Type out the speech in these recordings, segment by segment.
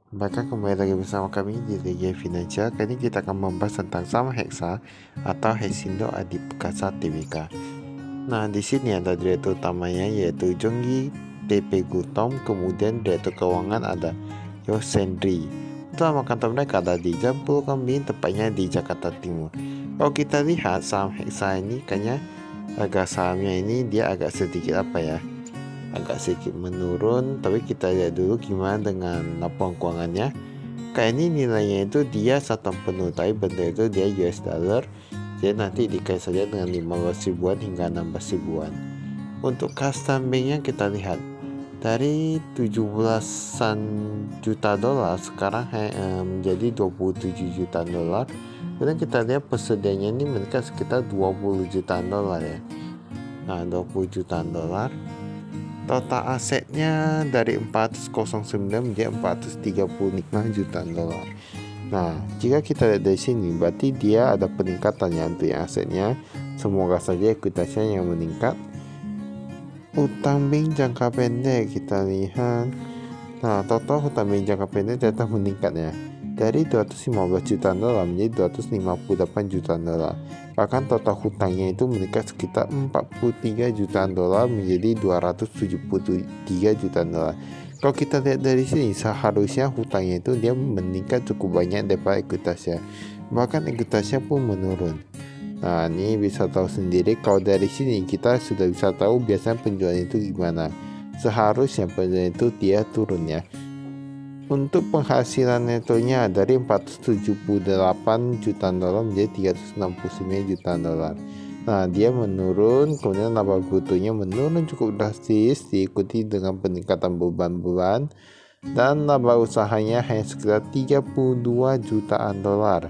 Maka kembali lagi bersama kami di Regia Financial. Kali ini kita akan membahas tentang saham Heksa atau Hexindo Adi Perkasa Tbk. Nah, di sini ada direktur utamanya yaitu Jonggi TP Gultom, kemudian direktur keuangan ada Yosendri. Utama kantor mereka ada di Jampul Kambing, tepatnya di Jakarta Timur. Kalau kita lihat saham Heksa ini kayaknya harga sahamnya ini dia agak sedikit agak sedikit menurun, tapi kita lihat dulu gimana dengan laporan keuangannya. Kayak ini nilainya itu dia satu penuh, tapi bentuk itu dia US dollar, jadi nanti dikait saja dengan 15 ribuan hingga 16 ribuan. Untuk custom banknya kita lihat dari 17-an juta dolar sekarang menjadi 27 juta dolar. Kemudian kita lihat persediaannya ini meningkat sekitar 20 jutaan dolar ya. Nah, 20 jutaan dolar. Total asetnya dari 409 menjadi 435 juta dolar. Nah, jika kita lihat dari sini, berarti dia ada peningkatannya untuk yang asetnya. Semoga saja ekuitasinya yang meningkat. Utang bank jangka pendek kita lihat. Nah, total utang bank jangka pendek ternyata meningkatnya dari 215 juta dolar menjadi 258 juta dolar. Bahkan total hutangnya itu meningkat sekitar 43 jutaan dolar menjadi 273 juta dolar. Kalau kita lihat dari sini, seharusnya hutangnya itu dia meningkat cukup banyak daripada ekuitasinya. Bahkan ekuitasinya pun menurun. Nah, ini bisa tahu sendiri. Kalau dari sini kita sudah bisa tahu biasanya penjualan itu gimana. Seharusnya penjualan itu dia turun ya. Untuk penghasilan netonya dari 478 juta dolar menjadi 369 juta dolar. Nah, dia menurun, kemudian laba brutonya menurun cukup drastis diikuti dengan peningkatan beban bulan, dan laba usahanya hanya sekitar 32 jutaan dolar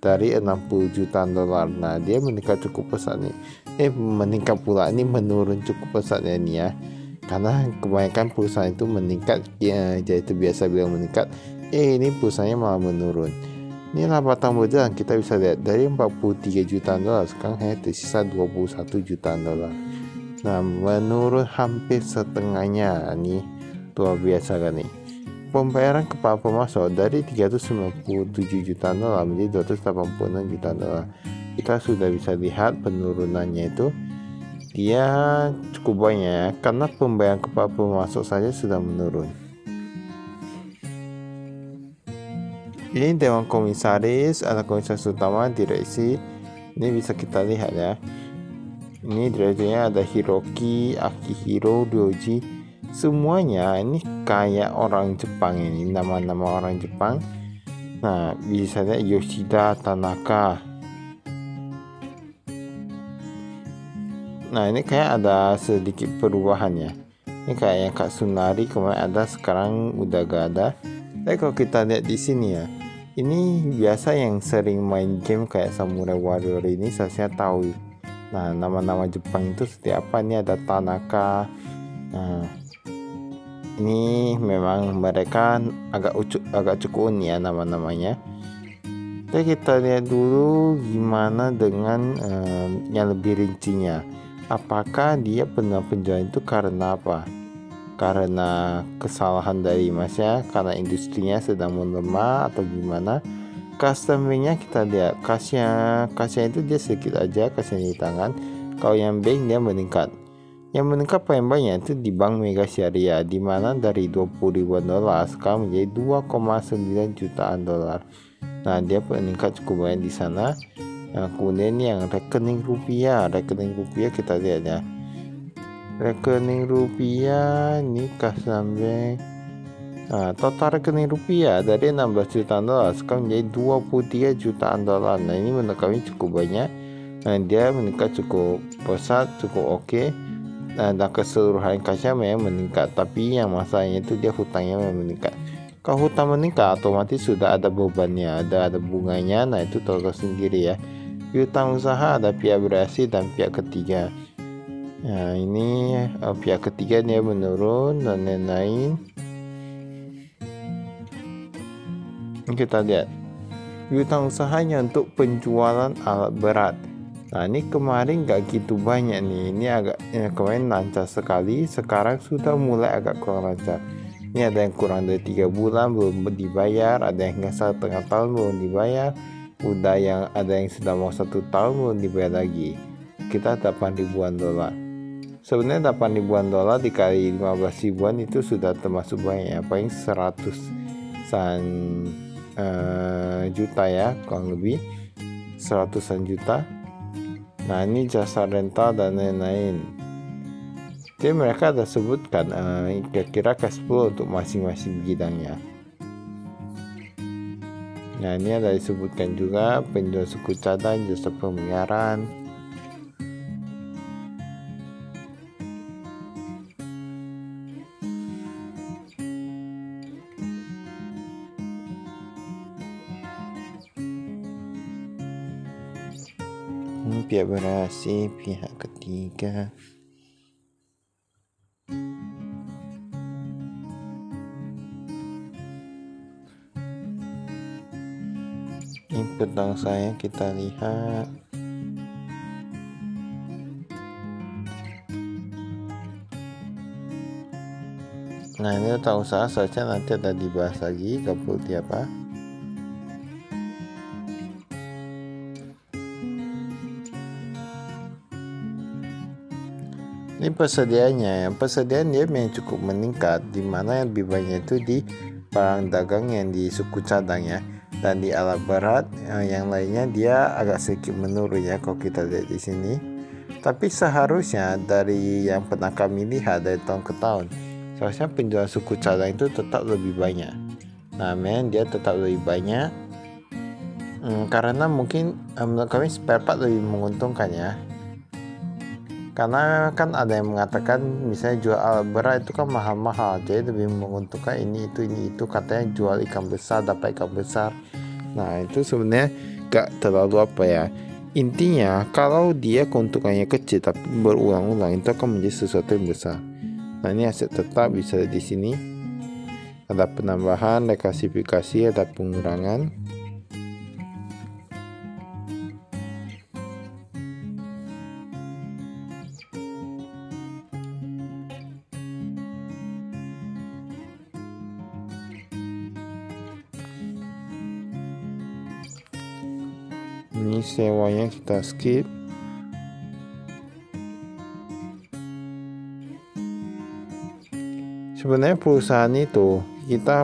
dari 60 jutaan dolar. Nah, dia meningkat cukup pesat nih. Meningkat pula, ini menurun cukup pesat ya nih ya. Karena kebanyakan perusahaan itu meningkat ya, jadi itu biasa bilang meningkat, ini perusahaannya malah menurun. Ini laba tahun berjalan kita bisa lihat dari 43 jutaan dolar sekarang hanya tersisa 21 jutaan dolar. Nah, menurun hampir setengahnya. Ini luar biasa kan nih. Pembayaran kepada pemasok dari 397 jutaan dolar menjadi 286 jutaan dolar. Kita sudah bisa lihat penurunannya itu dia cukup banyak karena pembayaran kepada pemasok saja sudah menurun. Ini Dewan Komisaris, ada komisaris utama, direksi. Ini bisa kita lihat ya. Ini direkturnya ada Hiroki, Akihiro, Ryoji. Semuanya ini kayak orang Jepang, ini nama-nama orang Jepang. Nah, bisa lihat Yoshida Tanaka. Nah, ini kayak ada sedikit perubahan ya. Ini kayak yang Kak Sunari kemarin ada, sekarang udah gak ada. Tapi kalau kita lihat di sini ya, ini biasa yang sering main game kayak Samurai Warrior ini saya tahu. Nah, nama-nama Jepang itu seperti apa? Ini ada Tanaka. Nah, ini memang mereka agak cukup unik ya nama-namanya. Jadi kita lihat dulu gimana dengan yang lebih rincinya. Apakah dia penjualan itu karena apa? Karena kesalahan dari masnya, karena industrinya sedang melemah, atau gimana? Customer-nya kita lihat, kasnya itu dia sedikit aja kasnya di tangan. Kalau yang bank dia meningkat. Yang meningkat paling banyak itu di Bank Mega Syariah, di mana dari 20 ribuan dolar sekarang menjadi 2,9 jutaan dolar. Nah, dia meningkat cukup banyak di sana. Nah, kemudian yang rekening rupiah kita lihat ya. Rekening rupiah ini kas sampai. Nah, total rekening rupiah dari 16 jutaan dolar sekarang menjadi 23 jutaan dolar. Nah, ini menurut kami cukup banyak. Nah, dia meningkat cukup pesat, cukup oke. Nah, dan keseluruhan kasnya memang meningkat, tapi yang masalahnya itu dia hutangnya memang meningkat. Kalau hutang meningkat otomatis sudah ada bebannya, ada bunganya. Nah, itu tahu sendiri ya. Piutang usaha ada pihak berhasil dan pihak ketiga. Nah, ini pihak ketiga dia menurun dan lain-lain. Ini kita lihat piutang usahanya untuk penjualan alat berat. Nah, ini kemarin gak gitu banyak nih. Ini agak kemarin lancar sekali, sekarang sudah mulai agak kurang lancar. Ini ada yang kurang dari 3 bulan belum dibayar, ada yang hingga 1,5 tahun belum dibayar, udah yang ada yang sudah mau 1 tahun belum dibayar lagi. Kita 8 ribuan dolar. Sebenarnya 8 ribuan dolar dikali 15 ribuan itu sudah termasuk banyak ya, paling 100-an juta ya, kurang lebih 100-an juta. Nah ini jasa rental dan lain-lain. Jadi mereka ada sebutkan kira-kira cash flow untuk masing-masing bidangnya. Nah ini ada disebutkan juga penjual suku cadang, jasa pemeliharaan. Pihak berasi, pihak ketiga. Ini pedang saya kita lihat. Nah ini tentang usaha seharusnya nanti ada dibahas lagi seperti apa. Ini persediaannya, persediaan dia memang cukup meningkat, di mana yang lebih banyak itu di barang dagang yang di suku cadang ya, dan di alat berat yang lainnya dia agak sedikit menurun ya kalau kita lihat di sini. Tapi seharusnya dari yang pernah kami lihat dari tahun ke tahun, seharusnya penjualan suku cadang itu tetap lebih banyak. Nah memang dia tetap lebih banyak karena mungkin menurut kami spare part lebih menguntungkan ya. Karena kan ada yang mengatakan misalnya jual alat berat itu kan mahal-mahal, jadi lebih menguntungkan ini itu katanya jual ikan besar dapat ikan besar. Nah itu sebenarnya gak terlalu apa ya. Intinya kalau dia keuntungannya kecil tapi berulang-ulang itu akan menjadi sesuatu yang besar. Nah ini aset tetap bisa di sini. Ada penambahan, reklasifikasi, ada pengurangan. Ini sewanya kita skip. Sebenarnya perusahaan itu kita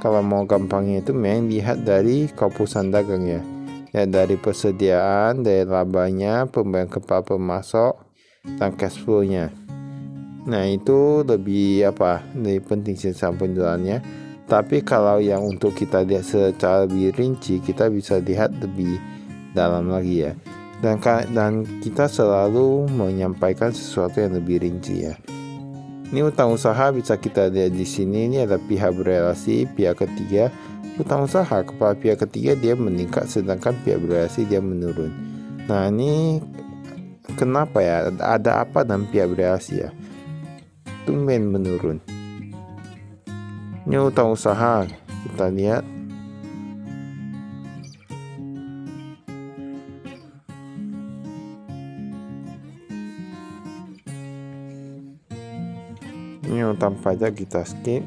kalau mau gampangnya itu memang lihat dari perusahaan dagang ya. Ya dari persediaan, dari labanya, pembelian kepala pemasok, dan cash flow-nya. Nah itu lebih penting sisa penjualannya. Tapi kalau yang untuk kita lihat secara lebih rinci, kita bisa lihat lebih dalam lagi ya. Dan kita selalu menyampaikan sesuatu yang lebih rinci ya. Ini utang usaha bisa kita lihat di sini. Ini ada pihak berelasi, pihak ketiga. Utang usaha kepala pihak ketiga dia meningkat, sedangkan pihak berelasi dia menurun. Nah ini kenapa ya? Ada apa dengan pihak berelasi ya? Tumben menurun. Ini utang usaha kita lihat. Ini utang pajak kita skip.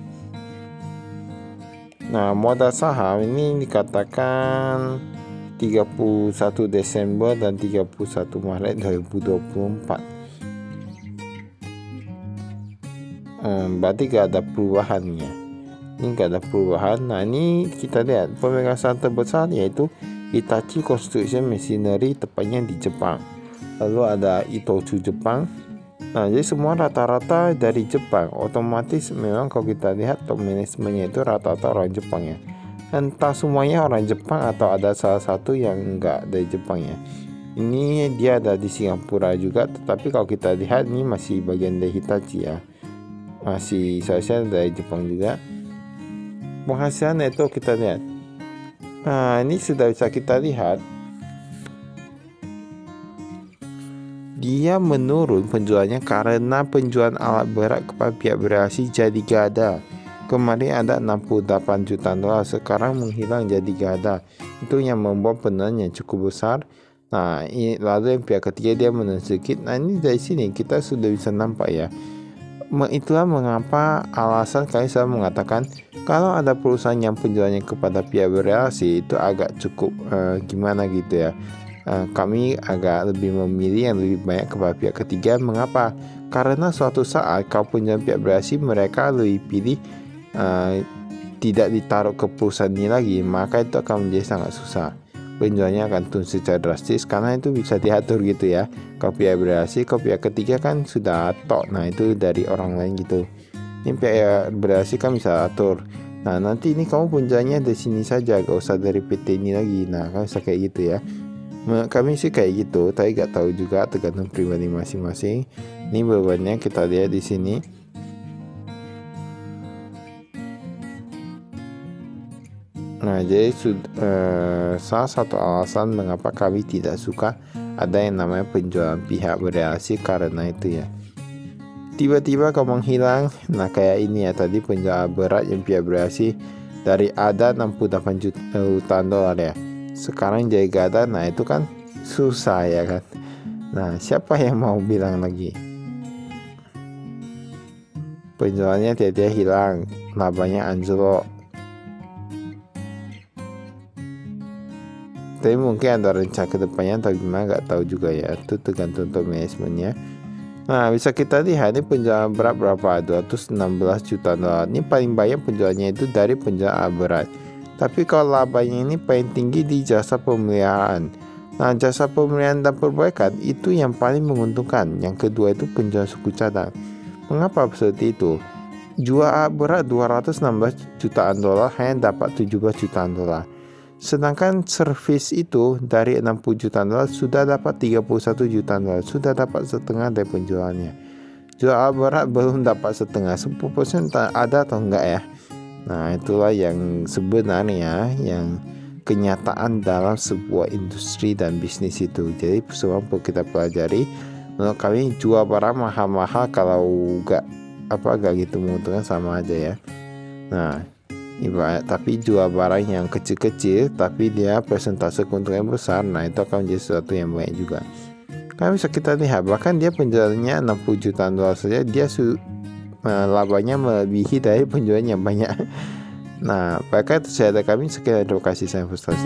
Nah modal saham ini dikatakan 31 Desember dan 31 Maret 2024. Berarti gak ada perubahannya. Ini gak ada perubahan. Nah ini kita lihat pemegang saham terbesar yaitu Hitachi Construction Machinery, tepatnya di Jepang. Lalu ada Itochu Jepang. Nah jadi semua rata-rata dari Jepang. Otomatis memang kalau kita lihat top manajemennya itu rata-rata orang Jepang ya. Entah semuanya orang Jepang atau ada salah satu yang enggak dari Jepang ya. Ini dia ada di Singapura juga, tetapi kalau kita lihat ini masih bagian dari Hitachi ya. Masih seharusnya dari Jepang juga. Penghasilan itu kita lihat. Nah ini sudah bisa kita lihat dia menurun penjualannya karena penjualan alat berat kepada pihak berelasi jadi gak ada. Kemarin ada 68 juta dolar, sekarang menghilang jadi gak ada. Itu yang membuat penurunan yang cukup besar. Nah lalu yang pihak ketiga dia menurun sedikit. Nah ini dari sini kita sudah bisa nampak ya, Itulah mengapa alasan kami selalu mengatakan kalau ada perusahaan yang penjualannya kepada pihak berrelasi itu agak cukup gimana gitu ya. Kami agak lebih memilih yang lebih banyak kepada pihak ketiga. Mengapa? Karena suatu saat kalau penjualan pihak berrelasi mereka lebih pilih tidak ditaruh ke perusahaan ini lagi, maka itu akan menjadi sangat susah. Penjualnya akan turun secara drastis karena itu bisa diatur gitu ya. Kalau pihak berrelasi, kalau pihak ketiga kan sudah tok. Nah itu dari orang lain gitu. Ini pihak berrelasi kan bisa atur. Nah nanti ini kamu penjualnya dari sini saja, gak usah dari PT ini lagi. Nah kan bisa kayak gitu ya. Kami sih kayak gitu, tapi gak tahu juga tergantung pribadi masing-masing. Ini bebannya kita lihat di sini. Nah, jadi salah satu alasan mengapa kami tidak suka ada yang namanya penjualan pihak berrelasi karena itu ya. Tiba-tiba kau menghilang. Nah, kayak ini ya tadi penjualan berat yang pihak berrelasi dari ada 68 jutaan dolar ya. Sekarang jadi gak ada. Nah, itu kan susah ya kan. Nah, siapa yang mau bilang lagi? Penjualannya tiba-tiba hilang, labanya anjlok. Tapi mungkin ada rencana kedepannya atau gimana gak tahu juga ya. Itu tergantung untuk manajemennya. Nah bisa kita lihat ini penjualan berat berapa, 216 juta dolar. Ini paling banyak penjualannya itu dari penjualan berat. Tapi kalau labanya ini paling tinggi di jasa pemeliharaan. Nah jasa pemeliharaan dan perbaikan itu yang paling menguntungkan. Yang kedua itu penjualan suku cadang. Mengapa seperti itu? Jual berat 216 jutaan dolar hanya dapat 17 jutaan dolar. Sedangkan servis itu dari 60 juta dolar sudah dapat 31 juta dolar, sudah dapat setengah dari penjualannya. Jual berat belum dapat setengah, 10% ada atau enggak ya? Nah itulah yang sebenarnya yang kenyataan dalam sebuah industri dan bisnis itu. Jadi semua perlu kita pelajari. Menurut kami jual barang mahal-mahal kalau enggak gitu menguntungkan sama aja ya. Nah ibarat tapi jual barang yang kecil-kecil tapi dia persentase keuntungan besar, nah itu akan menjadi sesuatu yang baik juga. Kan bisa kita lihat bahkan dia penjualannya 60 juta dolar saja dia labanya melebihi dari penjualan yang banyak. Nah, pakai itu saya ada kami sekian, terima kasih, saya frustasi.